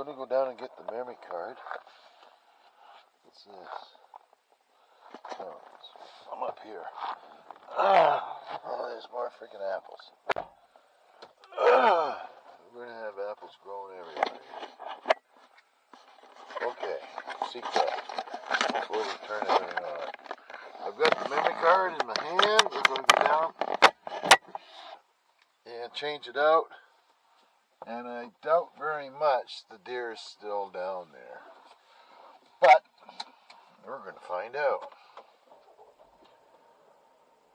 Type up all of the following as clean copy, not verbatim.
going to go down and get the memory card. What's this? Oh, I'm up here. Oh, there's more freaking apples. We're going to have apples growing everywhere. Okay, secret. Before we turn everything on. I've got the memory card in my hand. We're going to go down and change it out. And I doubt very much the deer is still down there. But we're going to find out.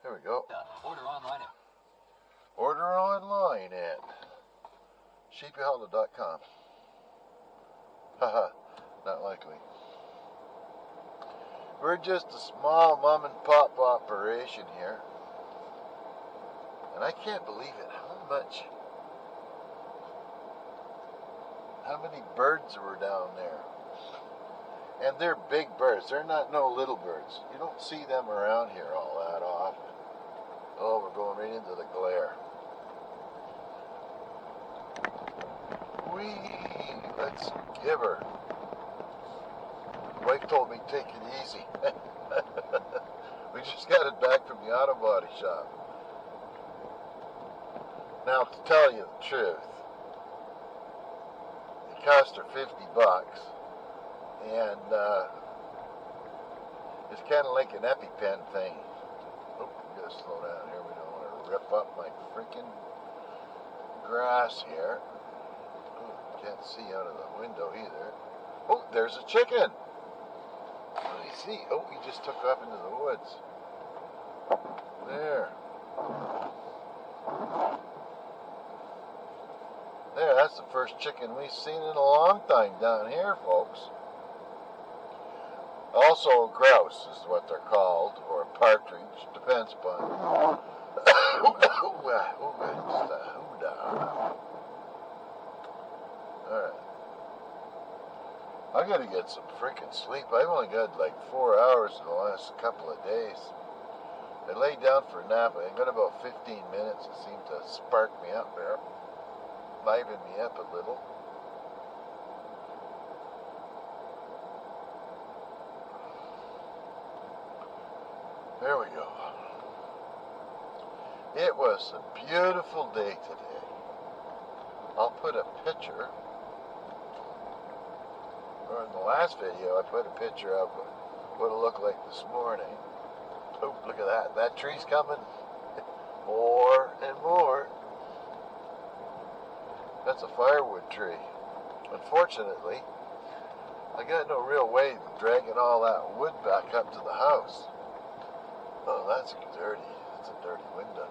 There we go. Order online. Order online at sheepyhollow.com. Haha, not likely. We're just a small mom and pop operation here. And I can't believe it. How many birds were down there? And they're big birds. They're not no little birds. You don't see them around here all that often. Oh, we're going right into the glare. Whee! Let's give her. Wife told me take it easy. We just got it back from the auto body shop. Now, to tell you the truth, it cost her $50, and it's kind of like an EpiPen thing. Oh, we gotta slow down here. We don't want to rip up my freaking grass here. Oh, can't see out of the window either. Oh, there's a chicken. What do you see? Oh, he just took off into the woods. There. There, that's the first chicken we've seen in a long time down here, folks. Also, grouse is what they're called, or partridge, depends upon. Alright. I gotta get some freaking sleep. I've only got like 4 hours in the last couple of days. I laid down for a nap. I got about 15 minutes. It seemed to spark me up there. Liven me up a little. There we go. It was a beautiful day today. I'll put a picture, or in the last video I put a picture of what it looked like this morning. Oh, look at that. That tree's coming. More and more. That's a firewood tree. Unfortunately, I got no real way of dragging all that wood back up to the house. Oh, that's dirty. That's a dirty window.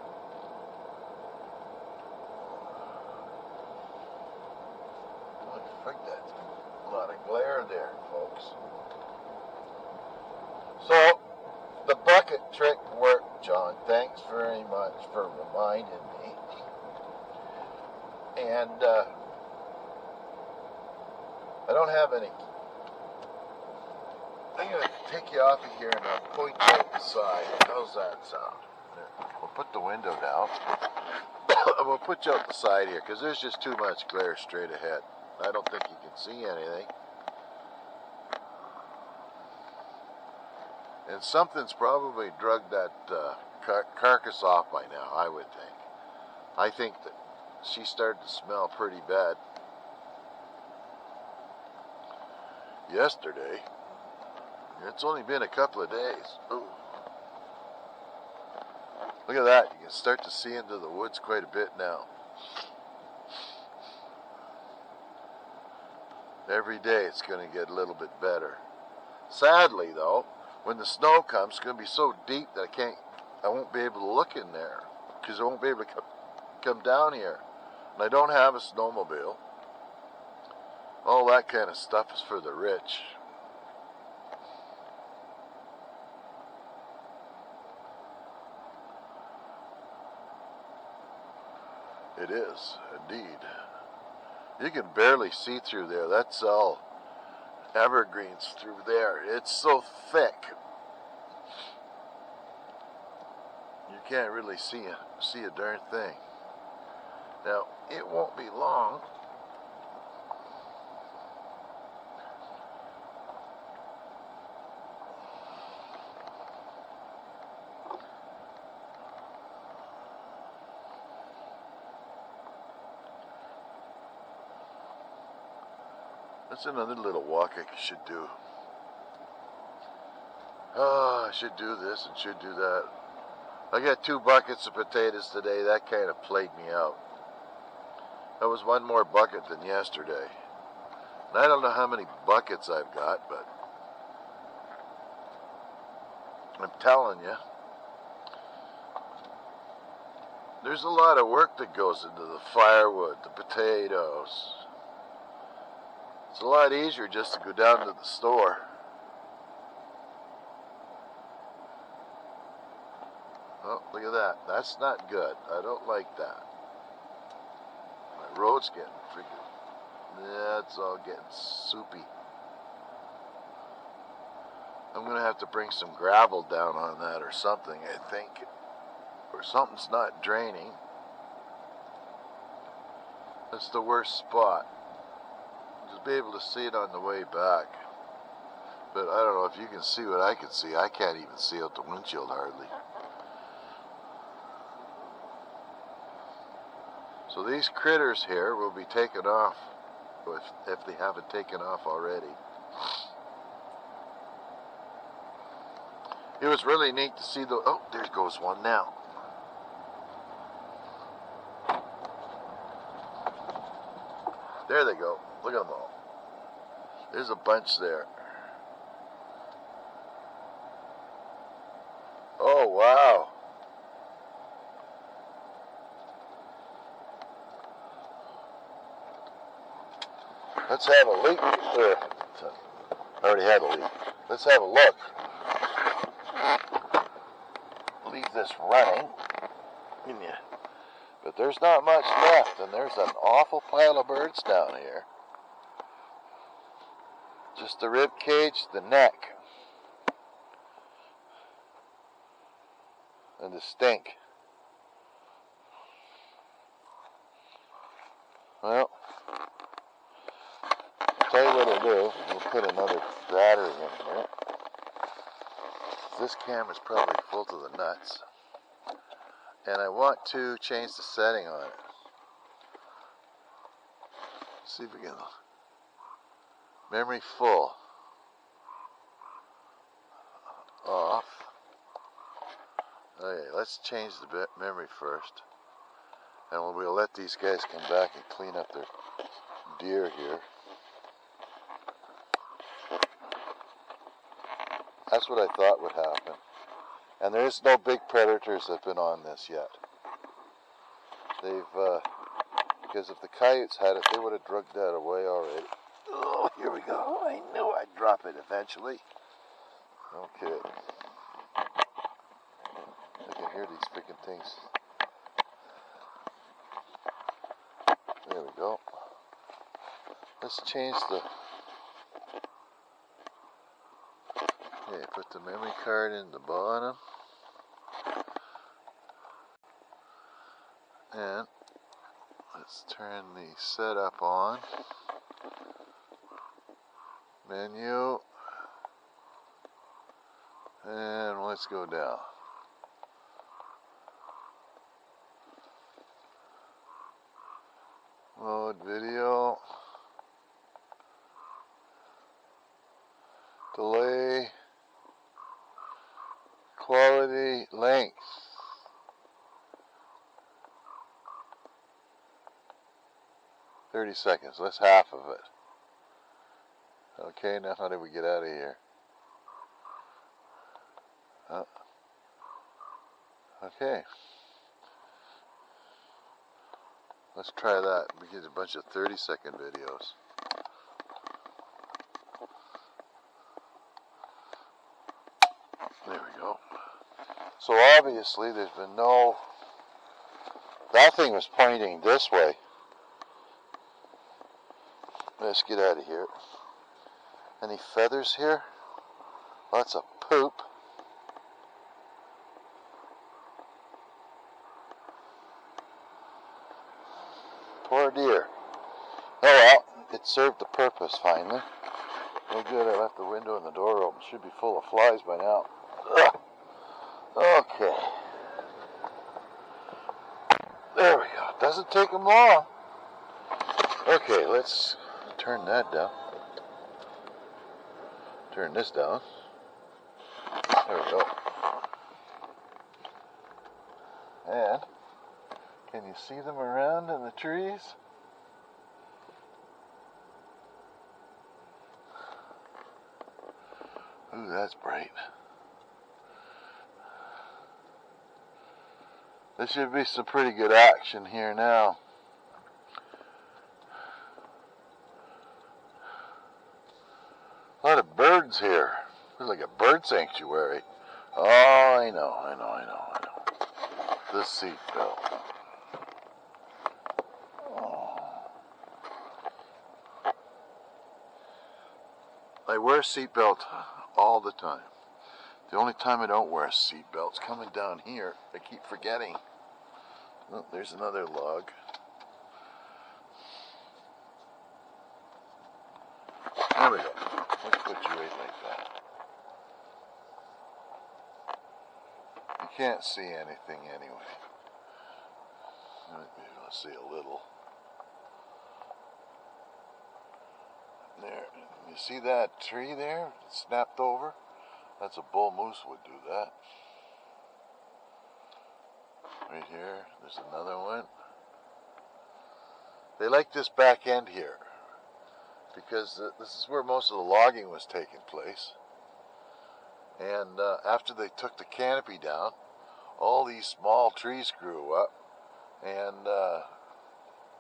Holy frig, that's a lot of glare there, folks. So, the bucket trick worked, John. Thanks very much for reminding me. And I don't have any. I'm going to take you off of here and I'll point you out the side. How's that sound? There. We'll put the window down. We'll put you out the side here because there's just too much glare straight ahead. I don't think you can see anything. And something's probably drugged that carcass off by now, I would think. I think that she started to smell pretty bad yesterday. It's only been a couple of days. Ooh. Look at that. You can start to see into the woods quite a bit now. Every day it's going to get a little bit better. Sadly, though, when the snow comes, it's going to be so deep that I won't be able to look in there because I won't be able to come down here. And I don't have a snowmobile. All that kind of stuff is for the rich. It is, indeed. You can barely see through there. That's all evergreens through there. It's so thick. You can't really see a darn thing. Now, it won't be long That's another little walk I should do. Oh, I should do this and should do that. I got 2 buckets of potatoes today. That kind of played me out. That was 1 more bucket than yesterday. And I don't know how many buckets I've got, but I'm telling you, there's a lot of work that goes into the firewood, the potatoes. It's a lot easier just to go down to the store. Oh, look at that. That's not good. I don't like that. My road's getting freaking... Yeah, it's all getting soupy. I'm going to have to bring some gravel down on that or something, I think. Or something's not draining. That's the worst spot. Just be able to see it on the way back. But I don't know if you can see what I can see. I can't even see out the windshield hardly. So these critters here will be taken off, if they haven't taken off already. It was really neat to see the... Oh, there goes one now. There they go. Look at them all. There's a bunch there. Oh, wow. Let's have a leak. I already had a leak. Let's have a look. Leave this running. But there's not much left, and there's an awful pile of birds down here. Just the rib cage, the neck, and the stink. Well, I'll tell you what I'll do. We'll put another battery in here. This camera's probably full to the nuts. And I want to change the setting on it. See if we can... Memory full. Off. Okay, let's change the memory first. And we'll let these guys come back and clean up their deer here. That's what I thought would happen. And there's no big predators that have been on this yet. They've, because if the coyotes had it, they would have drugged that away already. Oh, here we go. I knew I'd drop it eventually. Okay. I can hear these freaking things. There we go. Let's change the... Okay, put the memory card in the bottom. And let's turn the setup on. Menu. And let's go down. Mode video. Delay. Quality, length. $30 seconds. That's half of it. Okay, now how do we get out of here? Okay. Let's try that. We get a bunch of 30-second videos. There we go. So obviously there's been no... That thing was pointing this way. Let's get out of here. Any feathers here? Lots of poop. Poor deer. Oh well, it served the purpose finally. No good, I left the window and the door open. Should be full of flies by now. Ugh. Okay. There we go. Doesn't take them long. Okay, let's turn that down. Turn this down. There we go. And can you see them around in the trees? Ooh, that's bright. There should be some pretty good action here now. A lot of birds here. It's like a bird sanctuary. Oh, I know. The seatbelt. Oh. I wear a seatbelt all the time. The only time I don't wear a seatbelt is coming down here. I keep forgetting. Oh, there's another log. There we go. Let's put you right like that. You can't see anything anyway. You might be able to see a little. There. You see that tree there? It's snapped over? That's a bull moose would do that. Right here, there's another one. They like this back end here because this is where most of the logging was taking place. And after they took the canopy down, all these small trees grew up, and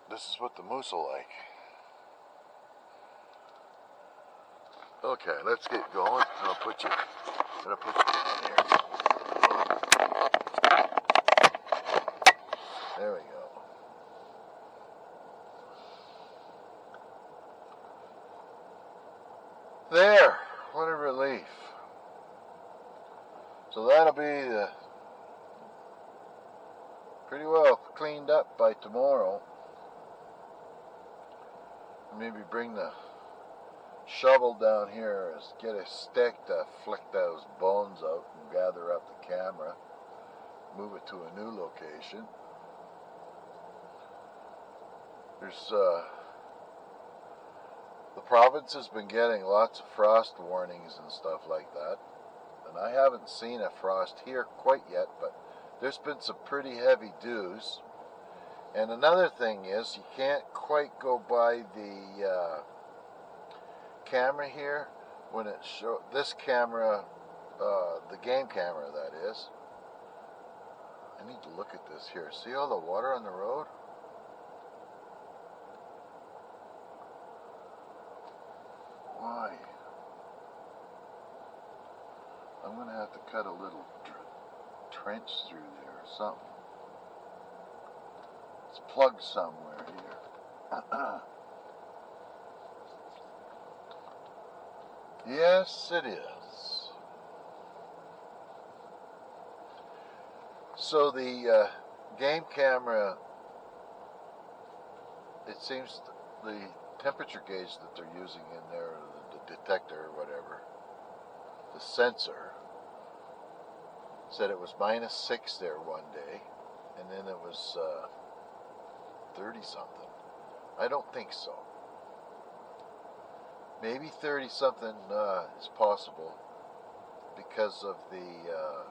this is what the moose will like. Okay, let's get going. I'm gonna put you in here. There we go. There, what a relief. So that'll be pretty well cleaned up by tomorrow. Maybe bring the shovel down here, get a stick to flick those bones out and gather up the camera, move it to a new location. There's the province has been getting lots of frost warnings and stuff like that, and I haven't seen a frost here quite yet, but there's been some pretty heavy dews. And another thing is, you can't quite go by the camera here when it shows this camera, the game camera that is. I need to look at this here. See all the water on the road? Why? I'm going to have to cut a little trench through there or something. It's plugged somewhere here. Yes, it is. So the game camera, it seems the temperature gauge that they're using in there, the detector or whatever, the sensor, said it was -6 there one day, and then it was 30 something. I don't think so. Maybe 30 something is possible because of the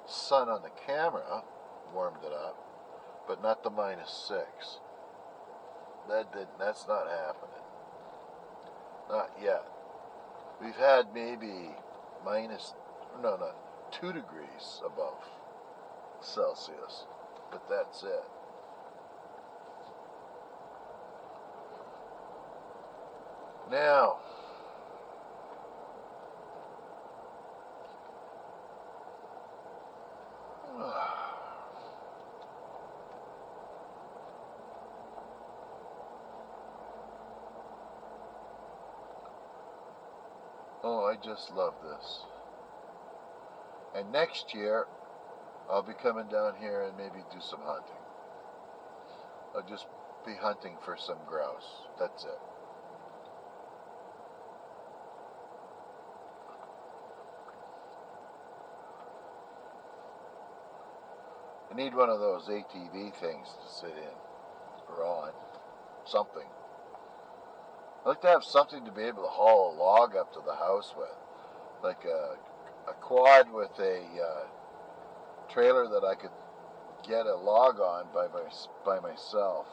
sun on the camera warmed it up, but not the -6. That's not happening. Not yet. We've had maybe 2 degrees above Celsius, but that's it. Now, oh, I just love this. And next year, I'll be coming down here and maybe do some hunting. I'll just be hunting for some grouse. That's it. I need one of those ATV things to sit in or on. Something. I'd like to have something to be able to haul a log up to the house with, like a quad with a trailer that I could get a log on by myself.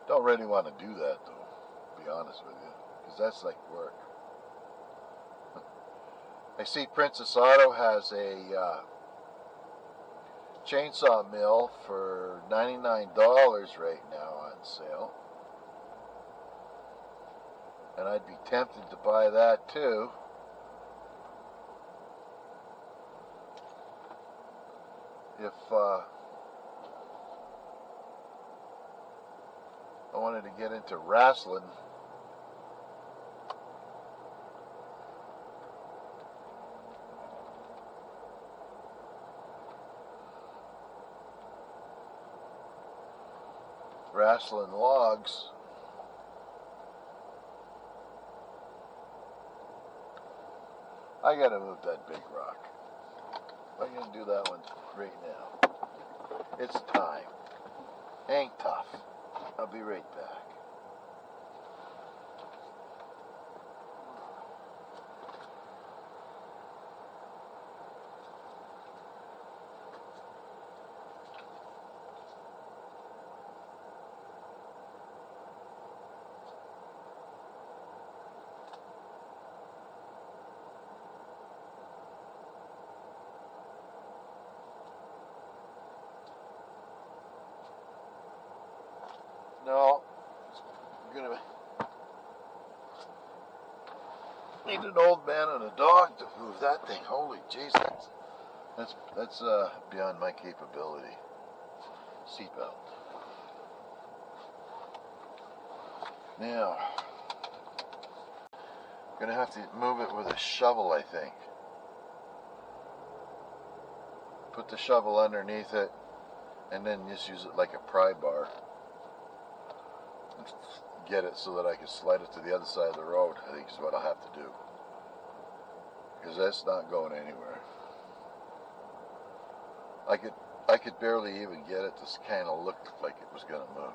Don't really want to do that though, to be honest with you, because that's like work. I see Princess Auto has a chainsaw mill for $99 right now on sale. And I'd be tempted to buy that too. If I wanted to get into wrestling. Wrestling logs. I gotta move that big rock. I'm gonna do that one right now. It's time. Hang tough. I'll be right back. No, I'm gonna need an old man and a dog to move that thing. Holy jeez, that's beyond my capability. Seatbelt. Now, I'm gonna have to move it with a shovel, I think. Put the shovel underneath it, and then just use it like a pry bar. Get it so that I can slide it to the other side of the road, I think is what I'll have to do. Because that's not going anywhere. I could barely even get it to kind of look like it was going to move.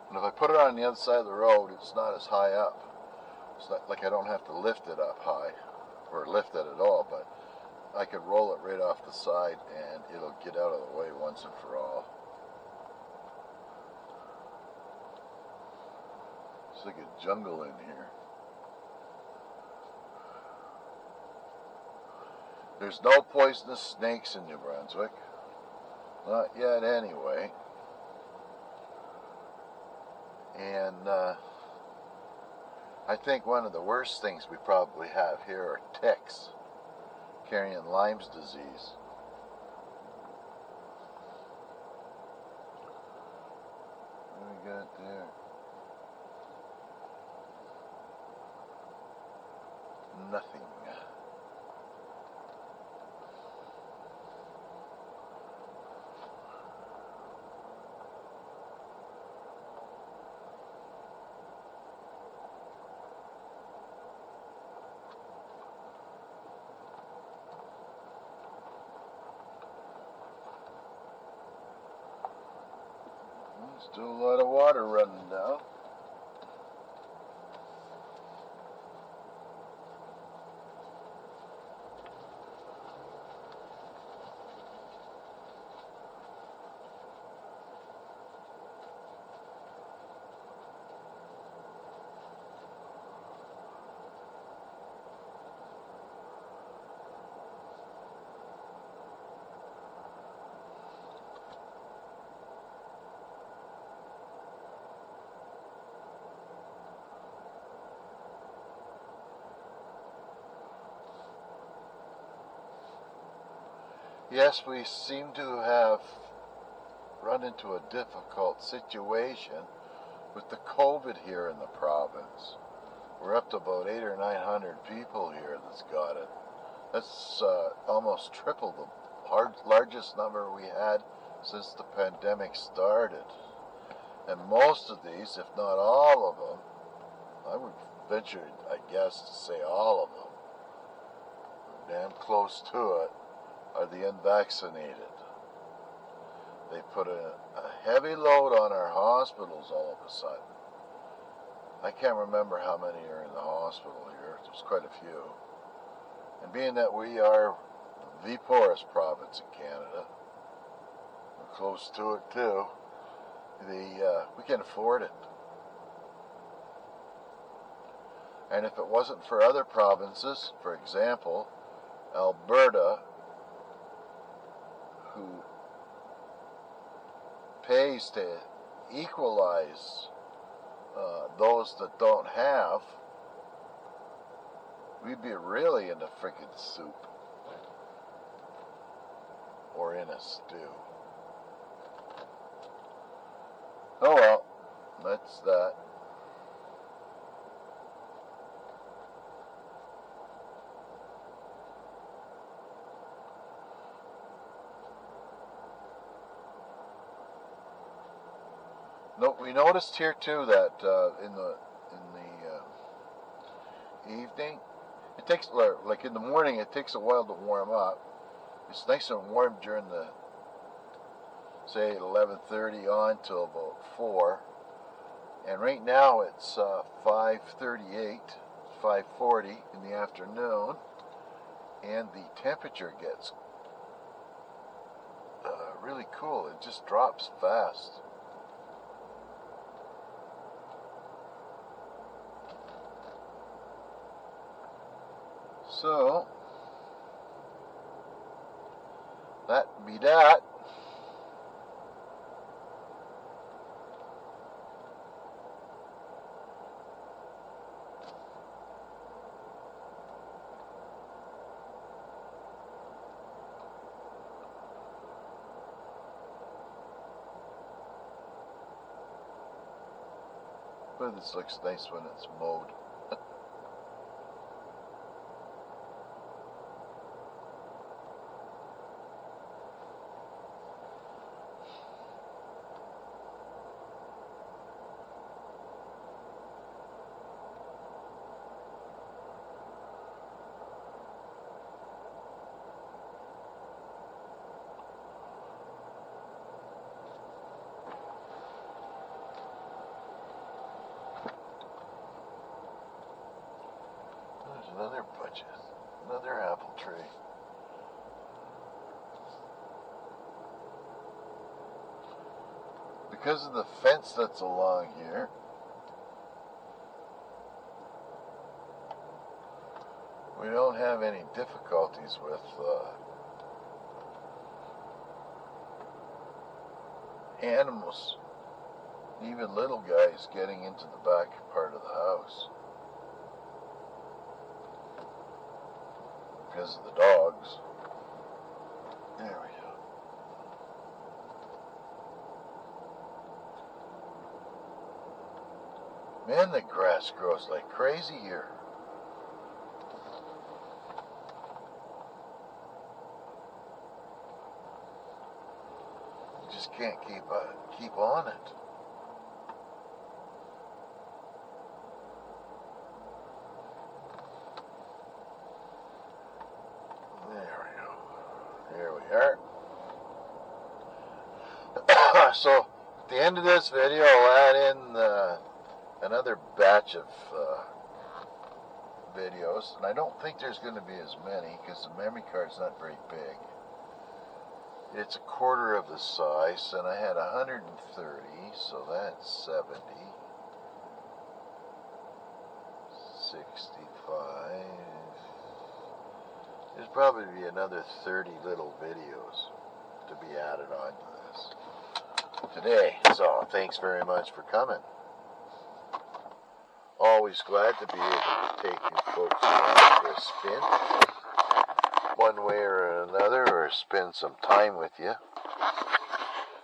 And if I put it on the other side of the road, it's not as high up. It's not like I don't have to lift it up high, or lift it at all, but I could roll it right off the side and it'll get out of the way once and for all. It's like a jungle in here. There's no poisonous snakes in New Brunswick. Not yet anyway. And I think one of the worst things we probably have here are ticks carrying Lyme's disease. What do we got there? Nothing. Still a lot of water running down. Yes, we seem to have run into a difficult situation with the COVID here in the province. We're up to about 800 or 900 people here that's got it. That's almost triple the largest number we had since the pandemic started. And most of these, if not all of them, I would venture, I guess, to say all of them, damn close to it are the unvaccinated. They put a heavy load on our hospitals all of a sudden. I can't remember how many are in the hospital here. There's quite a few. And being that we are the poorest province in Canada, we're close to it too, we can afford it. And if it wasn't for other provinces, for example, Alberta, who pays to equalize those that don't have, we'd be really in a freaking soup or in a stew. Oh well, that's that. No, we noticed here too that in the evening, it takes, like in the morning, it takes a while to warm up. It's nice and warm during the, say, 11:30 on till about 4. And right now it's 5:38, 5:40 in the afternoon, and the temperature gets really cool. It just drops fast. So, that be that. But this looks nice when it's mowed. Another bunch of, another apple tree. Because of the fence that's along here, we don't have any difficulties with animals, even little guys getting into the back part of the house. Because of the dogs. There we go. Man, the grass grows like crazy here. You just can't keep on it. Here we are. So, at the end of this video, I'll add in another batch of videos. And I don't think there's going to be as many because the memory card's not very big. It's a quarter of the size, and I had 130, so that's 70, 65. There's probably be another 30 little videos to be added on to this today. So, thanks very much for coming. Always glad to be able to take you folks around for a spin, one way or another, or spend some time with you.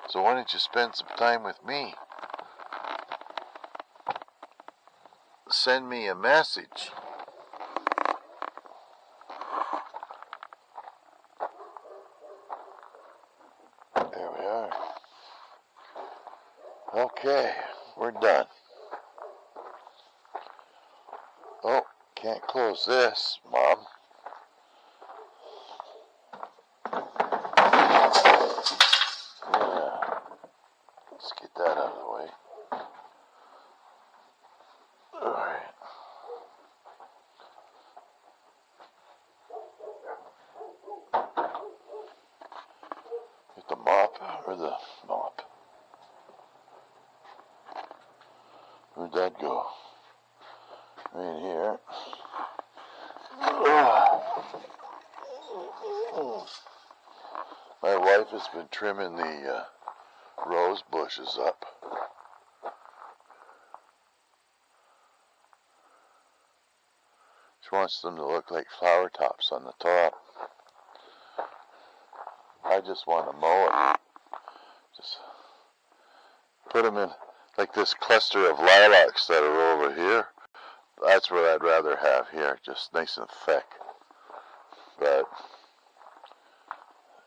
So why don't you spend some time with me? Send me a message. There we are. Okay, we're done. Oh, can't close this, Mom. Where'd the mop? Where'd that go? Right here. My wife has been trimming the rose bushes up. She wants them to look like flower tops on the top. I just want to mow it. Just put them in like this cluster of lilacs that are over here. That's what I'd rather have here, just nice and thick. But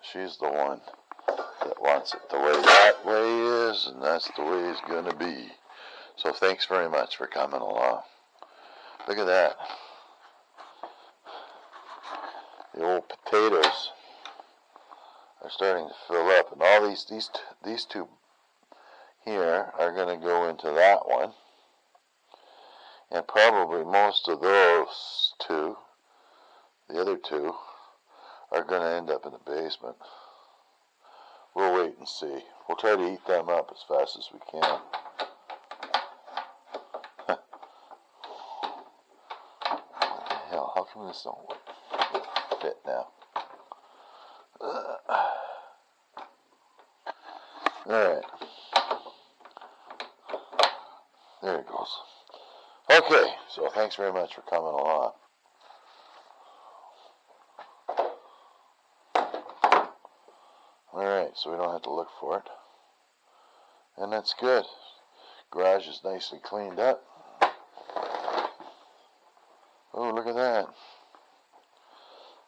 she's the one that wants it the way that way is, and that's the way it's going to be. So thanks very much for coming along. Look at that. The old potatoes are starting to fill up, and all these two here are going to go into that one, and probably most of those two, the other two, are going to end up in the basement. We'll wait and see. We'll try to eat them up as fast as we can. What the hell? How come this don't fit now? Alright. There it goes. Okay, so thanks very much for coming along. Alright, so we don't have to look for it. And that's good. Garage is nicely cleaned up. Oh, look at that.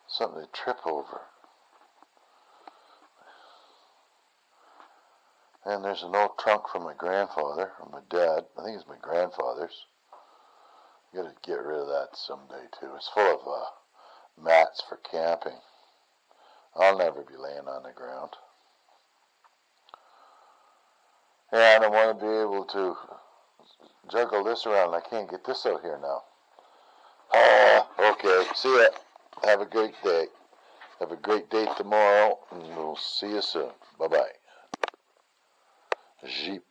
Something to trip over. And there's an old trunk from my grandfather, or my dad. I think it's my grandfather's. Got to get rid of that someday too. It's full of mats for camping. I'll never be laying on the ground. And I want to be able to juggle this around. I can't get this out here now. Okay. See ya. Have a great day. Have a great day tomorrow, and we'll see you soon. Bye-bye. Jeep.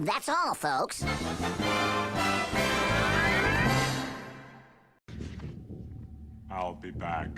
That's all, folks. I'll be back.